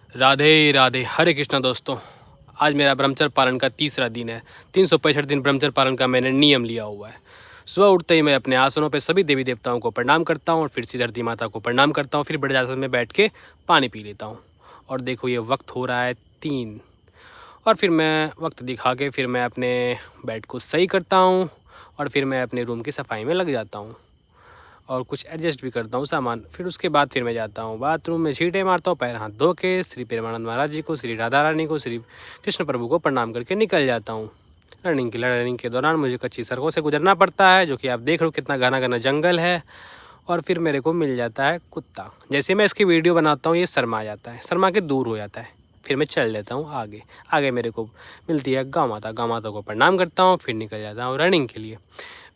राधे राधे, हरे कृष्णा दोस्तों। आज मेरा ब्रह्मचर्य पालन का तीसरा दिन है। 365 दिन ब्रह्मचर्य पालन का मैंने नियम लिया हुआ है। सुबह उठते ही मैं अपने आसनों पे सभी देवी देवताओं को प्रणाम करता हूँ और फिर श्री धरती माता को प्रणाम करता हूँ। फिर बड़े आसन में बैठ के पानी पी लेता हूँ। और देखो ये वक्त हो रहा है 3, और फिर मैं वक्त दिखा के फिर मैं अपने बेड को सही करता हूँ और फिर मैं अपने रूम की सफाई में लग जाता हूँ और कुछ एडजस्ट भी करता हूँ सामान। फिर उसके बाद फिर मैं जाता हूँ बाथरूम में, छींटे मारता हूँ, पैर हाथ धो के श्री प्रेमानंद महाराज जी को, श्री राधा रानी को, श्री कृष्ण प्रभु को प्रणाम करके निकल जाता हूँ रनिंग के दौरान मुझे कच्ची सड़कों से गुजरना पड़ता है, जो कि आप देख रहे हो कितना घना घना जंगल है। और फिर मेरे को मिल जाता है कुत्ता। जैसे मैं इसकी वीडियो बनाता हूँ ये शर्मा जाता है, शर्मा के दूर हो जाता है। फिर मैं चल लेता हूँ आगे मेरे को मिलती है गौ माता को प्रणाम करता हूँ। फिर निकल जाता हूँ रनिंग के लिए।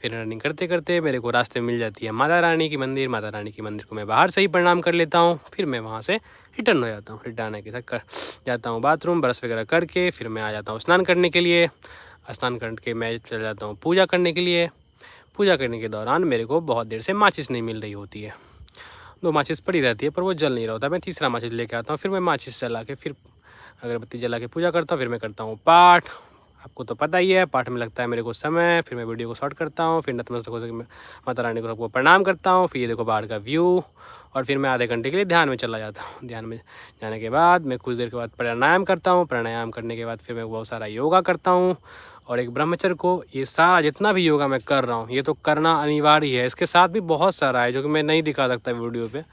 फिर रनिंग करते करते मेरे को रास्ते में मिल जाती है माता रानी की मंदिर। माता रानी की मंदिर को मैं बाहर से ही प्रणाम कर लेता हूँ। फिर मैं वहाँ से रिटर्न हो जाता हूँ। रिटर्न आने के साथ जाता हूँ बाथरूम, ब्रश वगैरह करके फिर मैं आ जाता हूँ स्नान करने के लिए। स्नान करके मैं चल जाता हूँ पूजा करने के लिए। पूजा करने के दौरान मेरे को बहुत देर से माचिस नहीं मिल रही होती है। 2 माचिस पड़ी रहती है पर वो जल नहीं रहा होता। मैं तीसरा माचिस लेके आता हूँ। फिर मैं माचिस जला के फिर अगरबत्ती जला के पूजा करता हूँ। फिर मैं करता हूँ पाठ। आपको तो पता ही है, पाठ में लगता है मेरे को समय। फिर मैं वीडियो को शॉर्ट करता हूँ। फिर नतमस्तक होकर माता रानी को सबको प्रणाम करता हूँ। फिर ये देखो बाहर का व्यू। और फिर मैं आधे घंटे के लिए ध्यान में चला जाता हूँ। ध्यान में जाने के बाद मैं कुछ देर के बाद प्राणायाम करता हूँ। प्राणायाम करने के बाद फिर मैं बहुत सारा योगा करता हूँ। और एक ब्रह्मचर्य को ये सारा जितना भी योगा मैं कर रहा हूँ ये तो करना अनिवार्य है। इसके साथ भी बहुत सारा है जो कि मैं नहीं दिखा सकता वीडियो पे।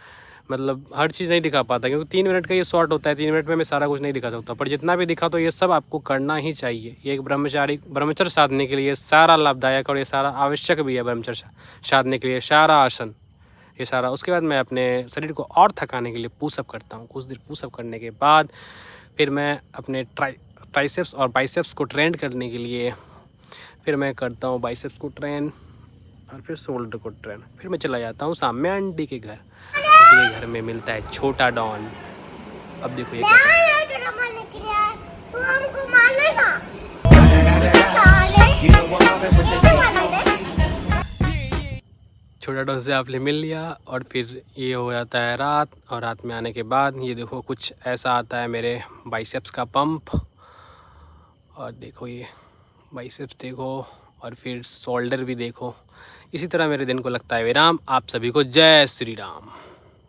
मतलब हर चीज़ नहीं दिखा पाता क्योंकि 3 मिनट का ये शॉर्ट होता है। 3 मिनट में मैं सारा कुछ नहीं दिखा सकता, पर जितना भी दिखा तो ये सब आपको करना ही चाहिए। ये एक ब्रह्मचर्य साधने के लिए सारा लाभदायक और ये सारा आवश्यक भी है। ब्रह्मचर्य साधने के लिए सारा आसन ये सारा। उसके बाद मैं अपने शरीर को और थकाने के लिए पुशअप करता हूँ। कुछ देर पुशअप करने के बाद फिर मैं अपने ट्राइसेप्स और बाइसेप्स को ट्रेन करने के लिए फिर मैं करता हूँ बाइसेप्स को ट्रेन और फिर शोल्डर को ट्रेन। फिर मैं चला जाता हूँ शाम में आंटी के घर। आंटी के घर में मिलता है छोटा डॉन। अब देखो ये छोटा डॉन से आपने मिल लिया। और फिर ये हो जाता है रात। और रात में आने के बाद ये देखो कुछ ऐसा आता है मेरे बाइसेप्स का पंप। और देखो ये बाइसेप्स देखो और फिर शोल्डर भी देखो। इसी तरह मेरे दिन को लगता है विराम। आप सभी को जय श्री राम।